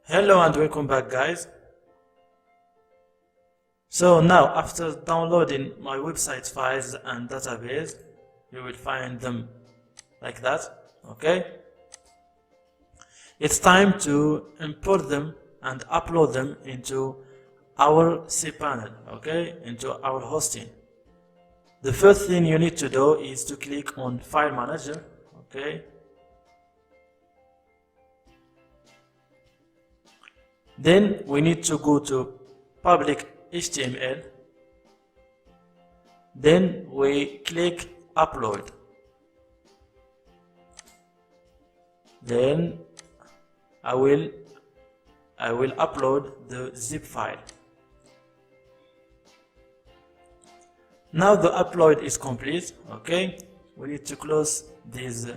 Hello and welcome back, guys. So now, after downloading my website files and database, you will find them like that. Okay, it's time to import them and upload them into our cPanel. Okay, into our hosting. The first thing you need to do is to click on File Manager. Okay, then we need to go to Public HTML. Then we click Upload. Then I will upload the zip file. Now the upload is complete. Okay, we need to close this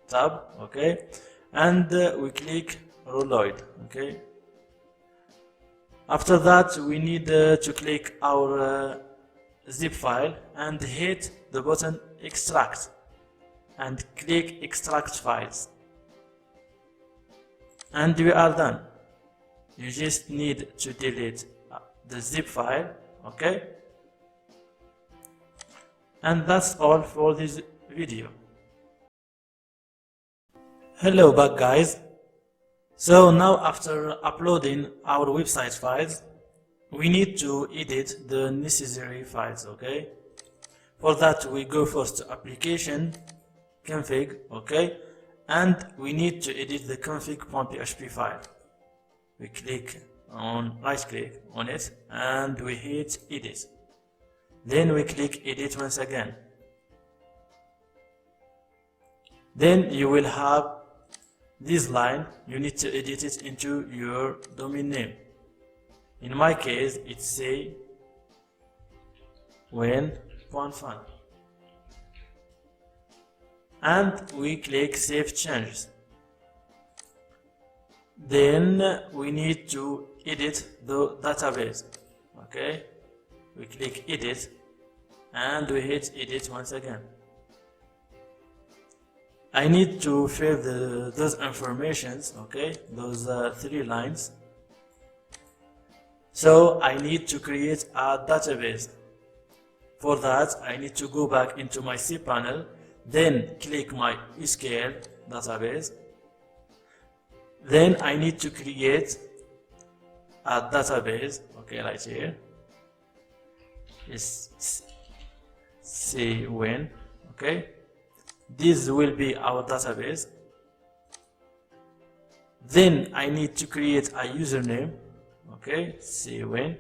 tab. Okay, and we click Reload. Okay. After that, we need to click our zip file and hit the button Extract and click Extract Files. And we are done. You just need to delete the zip file, okay? And that's all for this video. Hello back, guys. So now, after uploading our website files, we need to edit the necessary files, okay? For that, we go first to Application, Config, okay? And we need to edit the config.php file. We right click on it and we hit Edit. Then we click Edit once again. Then you will have this line. You need to edit it into your domain name. In my case, it's say when.fun. And we click Save Changes. Then we need to edit the database. Okay, we click Edit and we hit Edit once again. I need to fill those informations, okay, those 3 lines. So I need to create a database. For that, I need to go back into my cPanel, then click my SQL database. Then I need to create a database, okay, right here. It's say when, okay. This will be our database. Then I need to create a username, okay, say when.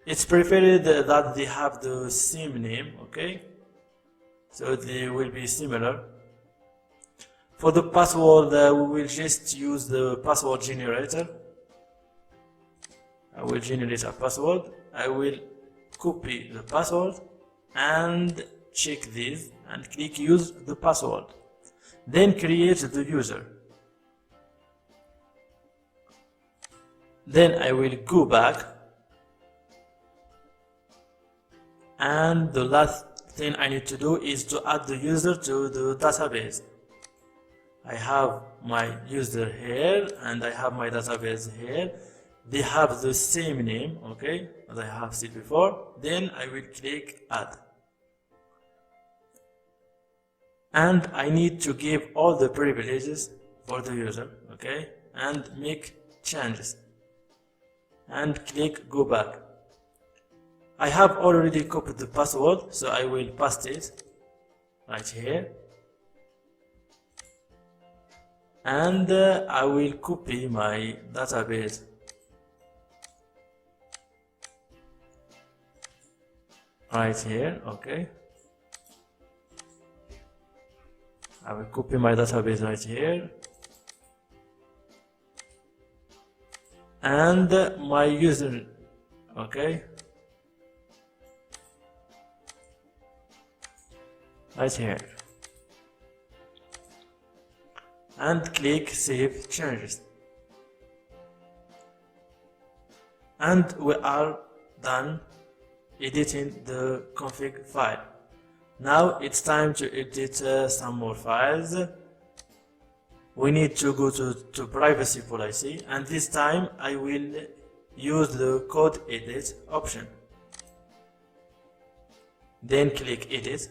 It's preferred that they have the same name, okay, so they will be similar. For the password, we will just use the password generator. I will generate a password. I will copy the password and check this and click Use the password. Then create the user. Then I will go back, and the last thing I need to do is to add the user to the database. I have my user here and I have my database here. They have the same name, okay, as I have said before. Then I will click Add. And I need to give all the privileges for the user, okay, and make changes and click Go back. I have already copied the password, so I will paste it right here, and I will copy my database right here, okay. I will copy my database right here, and my user, okay, right here, and click Save Changes. And we are done editing the config file. Now it's time to edit some more files. we need to go to privacy policy, and this time I will use the code edit option. Then click edit.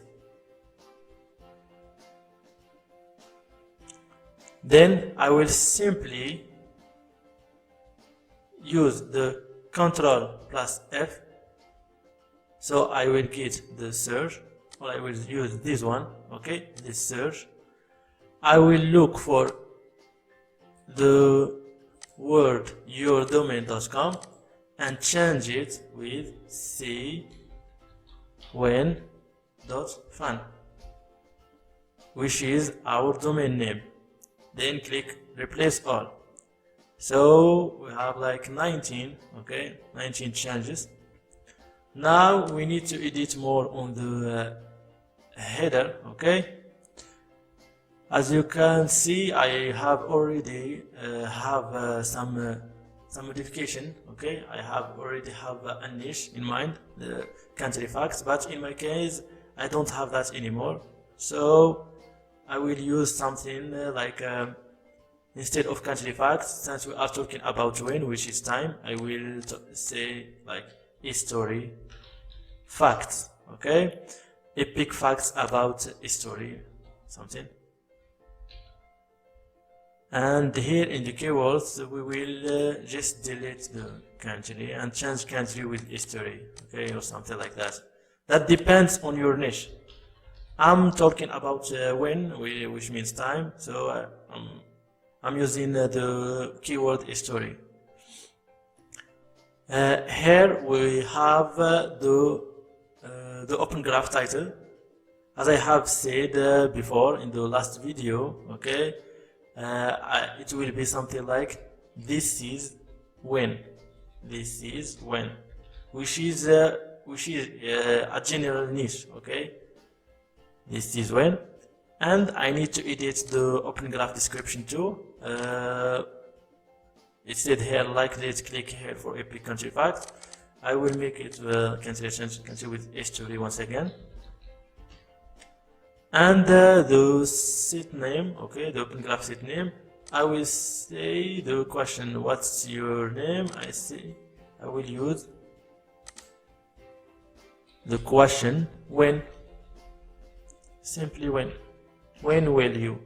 Then I will simply use the Ctrl plus F. So I will get the search, or I will use this one, okay, this search. I will look for the word yourdomain.com and change it with cwen.fun, which is our domain name. Then click replace all. So we have like 19, okay, 19 changes. Now we need to edit more on the header, okay. As you can see, I have already some modification, okay. I already have a niche in mind, the country facts, but in my case I don't have that anymore. So I will use something like instead of country facts, since we are talking about when, which is time, I will say like history facts, okay, epic facts about history, something. And here in the keywords we will just delete the country and change country with history, okay, or something like that. That depends on your niche. I'm talking about when, which means time, so I'm using the keyword history. Here we have the Open Graph title. As I have said before in the last video, okay, it will be something like this is when, this is when, which is a general niche, okay. This is when, and I need to edit the Open Graph description too. It said here like this, click here for epic country fact. I will make it country with history once again. And the set name, okay, the Open Graph set name, I will say the question, what's your name? I will use the question when, simply when will you?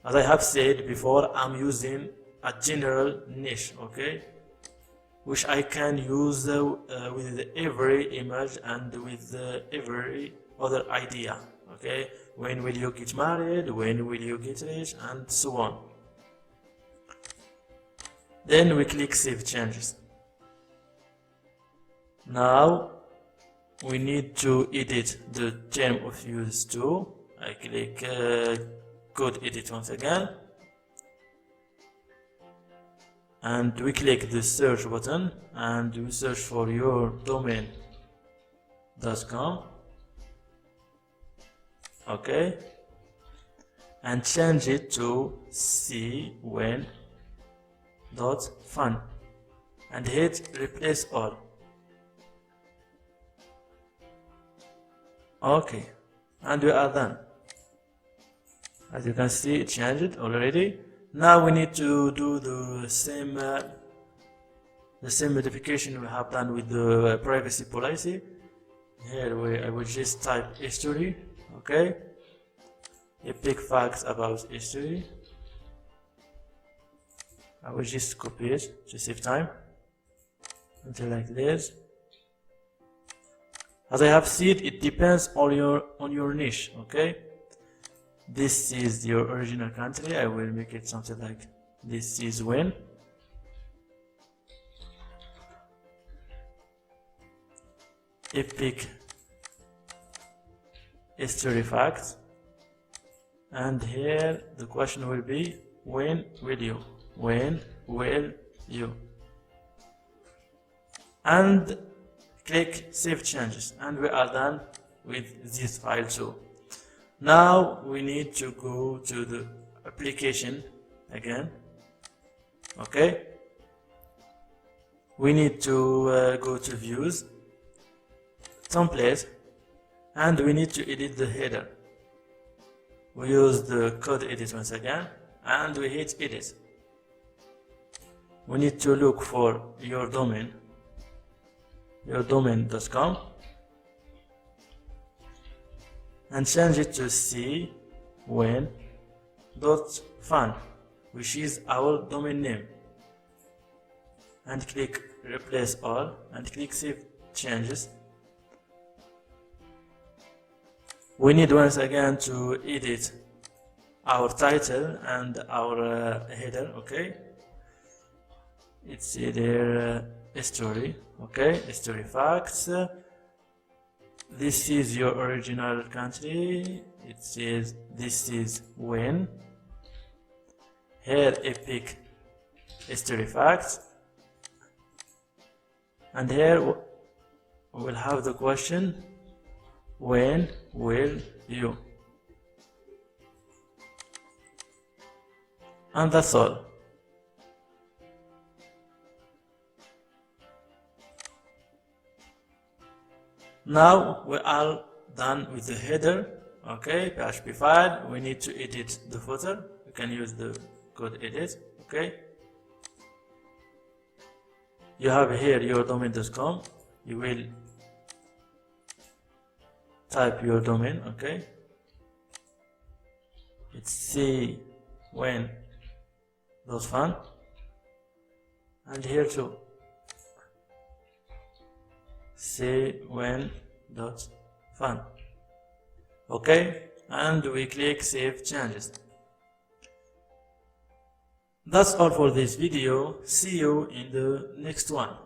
As I have said before, I'm using a general niche, okay, which I can use with every image and with every other idea, okay. When will you get married? When will you get rich? And so on. Then we click Save Changes. Now we need to edit the term of use too. I click Code Edit once again, and we click the search button and we search for yourdomain.com, okay, and change it to cwen.fun and hit replace all. Okay, and we are done. As you can see, it changed already. Now we need to do the same modification we have done with the privacy policy. Here I will just type history, okay, epic facts about history. I will just copy it to save time until like this. As I have said, it depends on your niche, okay. This is your original country. I will make it something like this is when. Epic history facts. And here the question will be when will you? When will you? And click Save Changes, and we are done with this file too. Now we need to go to the application again, okay. We need to go to views, template, and we need to edit the header. We use the code edit once again and we hit edit. We need to look for your domain, yourdomain.com, and change it to cwen.fun, which is our domain name, and click replace all and click save changes. We need once again to edit our title and our header. Okay, it's either history, okay, history facts. This is your original country. It says this is when. Here epic history facts, and here we'll have the question, when will you? And that's all. Now we are done with the header. Okay, PHP file. We need to edit the footer. You can use the code edit. Okay, you have here yourdomain.com. You will type your domain. Okay, it's cwen.fun, and here too cwen.fun. Okay, and we click save changes. That's all for this video. See you in the next one.